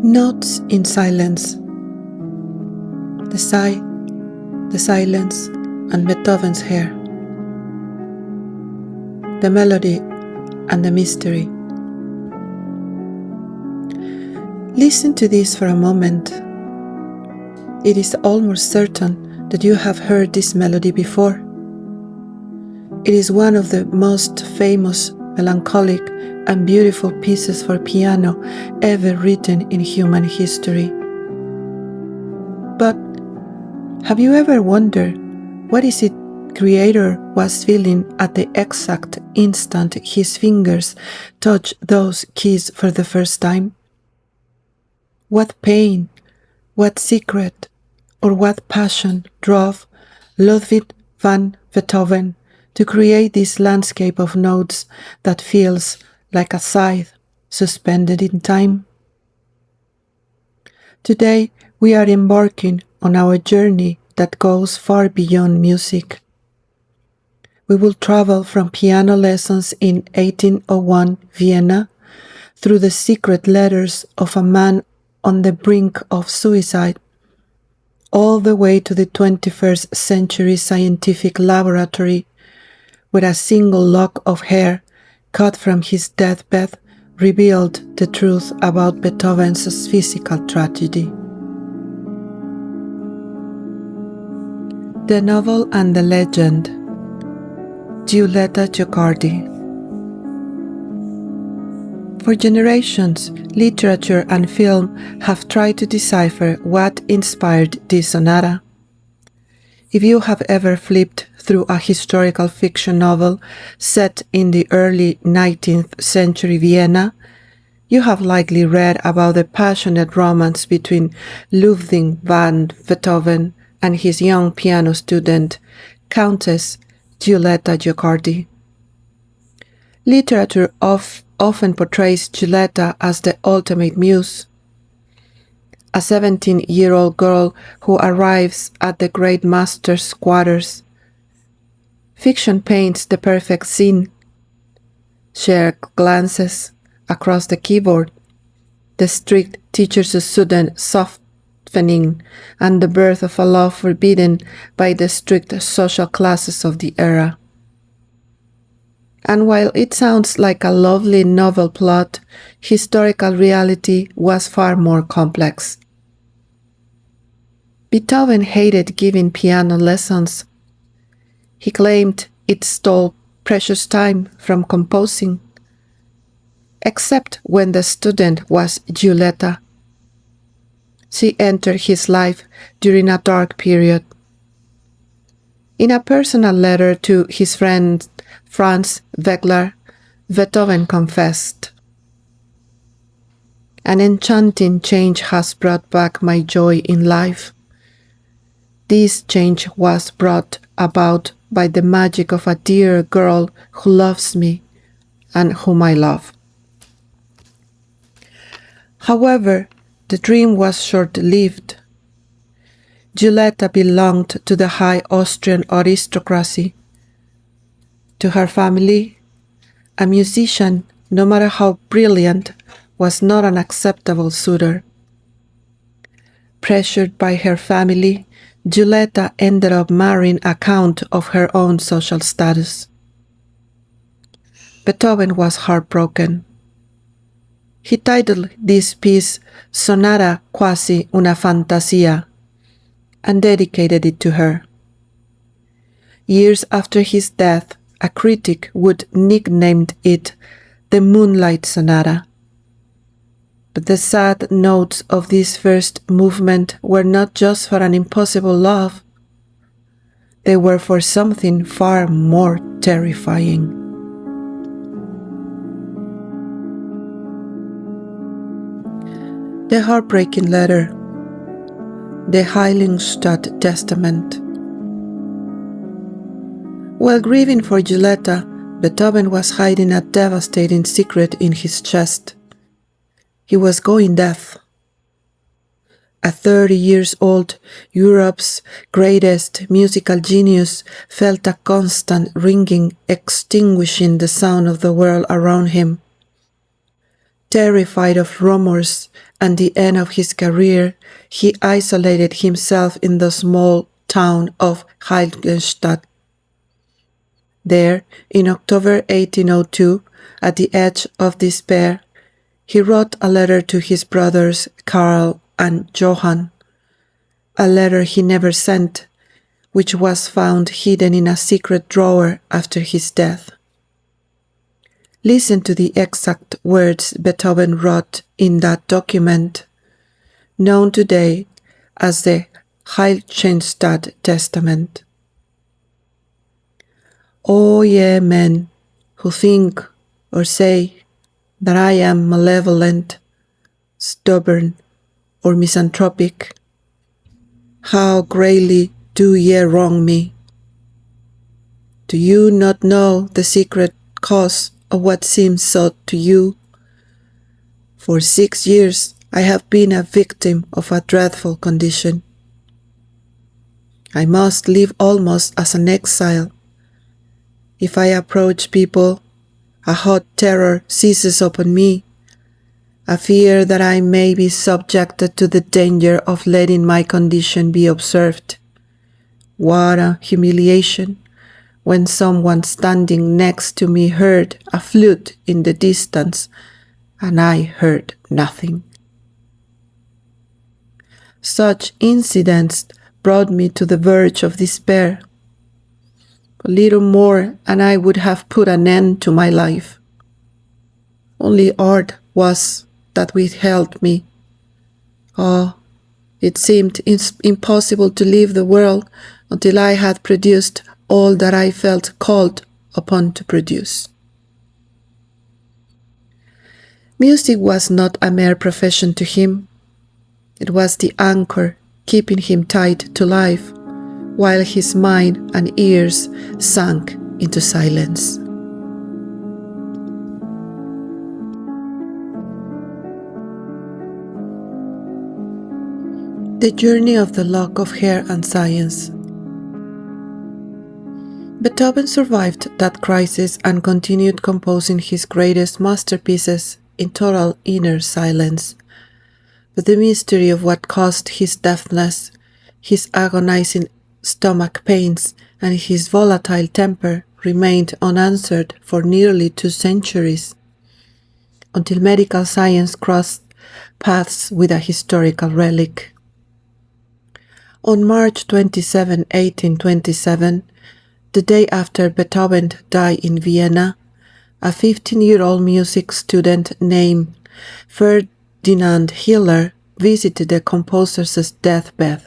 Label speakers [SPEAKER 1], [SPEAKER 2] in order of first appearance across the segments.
[SPEAKER 1] Notes in silence. The sigh, the silence, and Beethoven's hair. The melody and the mystery. Listen to this for a moment. It is almost certain that you have heard this melody before. It is one of the most famous, melancholic, and beautiful pieces for piano ever written in human history. But have you ever wondered what is it creator was feeling at the exact instant his fingers touched those keys for the first time? What pain, what secret, or what passion drove Ludwig van Beethoven to create this landscape of notes that feels like a scythe suspended in time? Today we are embarking on our journey that goes far beyond music. We will travel from piano lessons in 1801 Vienna through the secret letters of a man on the brink of suicide, all the way to the 21st century scientific laboratory where a single lock of hair cut from his deathbed revealed the truth about Beethoven's physical tragedy. The novel and the legend. Giulietta Giocardi. For generations, literature and film have tried to decipher what inspired this sonata. If you have ever flipped through a historical fiction novel set in the early 19th century Vienna, you have likely read about the passionate romance between Ludwig van Beethoven and his young piano student, Countess Giulietta Giocardi. Literature often portrays Giulietta as the ultimate muse, a 17-year-old girl who arrives at the great master's quarters. Fiction paints the perfect scene: shared glances across the keyboard, the strict teacher's sudden softening, and the birth of a love forbidden by the strict social classes of the era. And while it sounds like a lovely novel plot, historical reality was far more complex. Beethoven hated giving piano lessons. He claimed it stole precious time from composing, except when the student was Giulietta. She entered his life during a dark period. In a personal letter to his friend Franz Wegler, Beethoven confessed, "An enchanting change has brought back my joy in life. This change was brought about by the magic of a dear girl who loves me and whom I love." However, the dream was short-lived. Giulietta belonged to the high Austrian aristocracy. To her family, a musician, no matter how brilliant, was not an acceptable suitor. Pressured by her family, Giulietta ended up marrying a count of her own social status. Beethoven was heartbroken. He titled this piece Sonata Quasi una Fantasia and dedicated it to her. Years after his death, a critic would nickname it the Moonlight Sonata. But the sad notes of this first movement were not just for an impossible love. They were for something far more terrifying. The heartbreaking letter. The Heiligenstadt Testament. While grieving for Giulietta, Beethoven was hiding a devastating secret in his chest. He was going deaf. A 30-year-old Europe's greatest musical genius felt a constant ringing extinguishing the sound of the world around him. Terrified of rumors and the end of his career, he isolated himself in the small town of Heiligenstadt. There, in October 1802, at the edge of despair, he wrote a letter to his brothers Karl and Johann, a letter he never sent, which was found hidden in a secret drawer after his death. Listen to the exact words Beethoven wrote in that document, known today as the Heiligenstadt Testament. O ye men who think or say that I am malevolent, stubborn, or misanthropic, how greatly do ye wrong me. Do you not know the secret cause of what seems so to you? For 6 years I have been a victim of a dreadful condition. I must live almost as an exile. If I approach people, a hot terror seizes upon me, a fear that I may be subjected to the danger of letting my condition be observed. What a humiliation when someone standing next to me heard a flute in the distance and I heard nothing. Such incidents brought me to the verge of despair. A little more and I would have put an end to my life. Only art was that withheld me. Oh, it seemed impossible to leave the world until I had produced all that I felt called upon to produce. Music was not a mere profession to him. It was the anchor keeping him tied to life, while his mind and ears sank into silence. The journey of the lock of hair and science. Beethoven survived that crisis and continued composing his greatest masterpieces in total inner silence. But the mystery of what caused his deafness, his agonizing stomach pains, and his volatile temper remained unanswered for nearly 2 centuries, until medical science crossed paths with a historical relic. On March 27, 1827, the day after Beethoven died in Vienna, a 15-year-old music student named Ferdinand Hiller visited the composer's deathbed.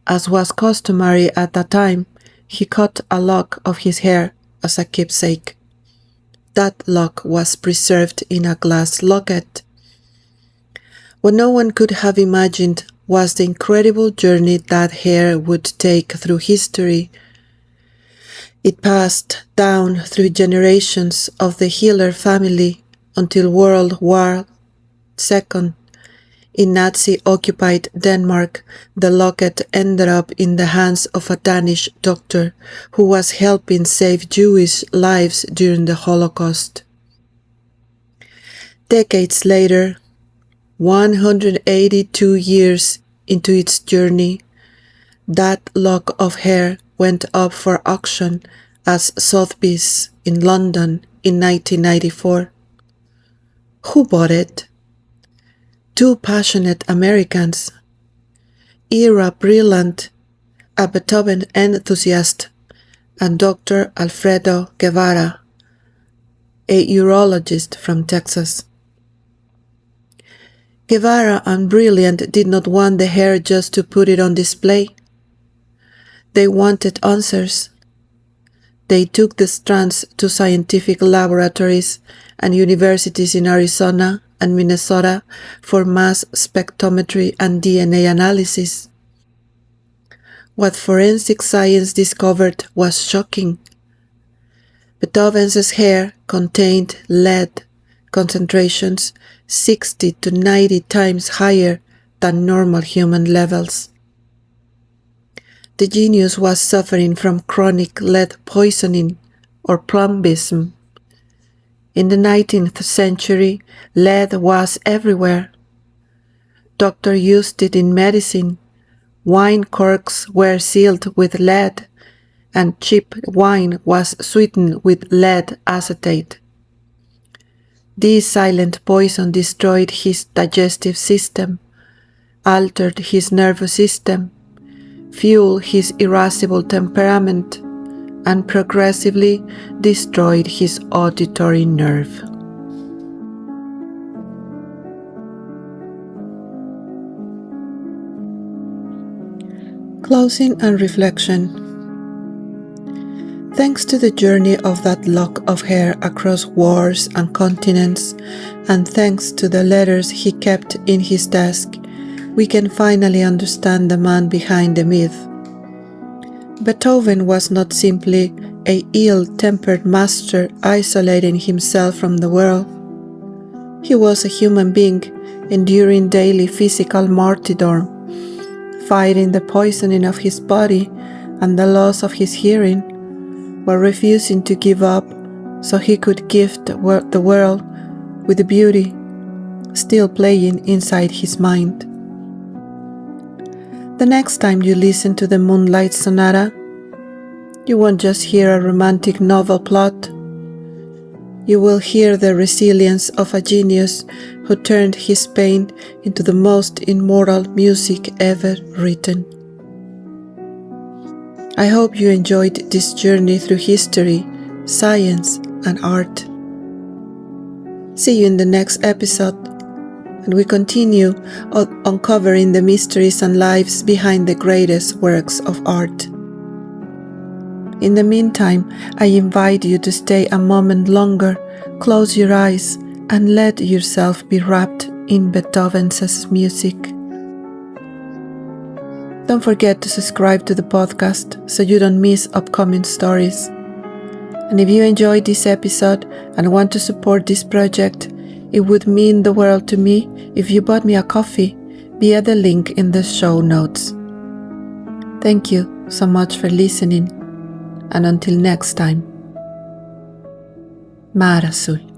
[SPEAKER 1] As was customary at that time, he cut a lock of his hair as a keepsake. That lock was preserved in a glass locket. What no one could have imagined was the incredible journey that hair would take through history. It passed down through generations of the Hiller family until World War II. In Nazi-occupied Denmark, the locket ended up in the hands of a Danish doctor who was helping save Jewish lives during the Holocaust. Decades later, 182 years into its journey, that lock of hair went up for auction as Sotheby's in London in 1994. Who bought it? 2 passionate Americans, Ira Brillant, a Beethoven enthusiast, and Dr. Alfredo Guevara, a urologist from Texas. Guevara and Brillant did not want the hair just to put it on display. They wanted answers. They took the strands to scientific laboratories and universities in Arizona and Minnesota for mass spectrometry and DNA analysis. What forensic science discovered was shocking. Beethoven's hair contained lead concentrations 60 to 90 times higher than normal human levels. The genius was suffering from chronic lead poisoning or plumbism. In the 19th century, lead was everywhere. doctor used it in medicine. Wine corks were sealed with lead, and cheap wine was sweetened with lead acetate. This silent poison destroyed his digestive system, altered his nervous system, fueled his irascible temperament, and progressively destroyed his auditory nerve. Closing and reflection. Thanks to the journey of that lock of hair across wars and continents, and thanks to the letters he kept in his desk, we can finally understand the man behind the myth. Beethoven was not simply an ill-tempered master isolating himself from the world. He was a human being enduring daily physical martyrdom, fighting the poisoning of his body and the loss of his hearing, while refusing to give up so he could gift the world with the beauty still playing inside his mind. The next time you listen to the Moonlight Sonata, you won't just hear a romantic novel plot. You will hear the resilience of a genius who turned his pain into the most immortal music ever written. I hope you enjoyed this journey through history, science, and art. See you in the next episode, and we continue uncovering the mysteries and lives behind the greatest works of art. In the meantime, I invite you to stay a moment longer, close your eyes, and let yourself be wrapped in Beethoven's music. Don't forget to subscribe to the podcast so you don't miss upcoming stories. And if you enjoyed this episode and want to support this project, it would mean the world to me if you bought me a coffee via the link in the show notes. Thank you so much for listening, and until next time, Mar Azul.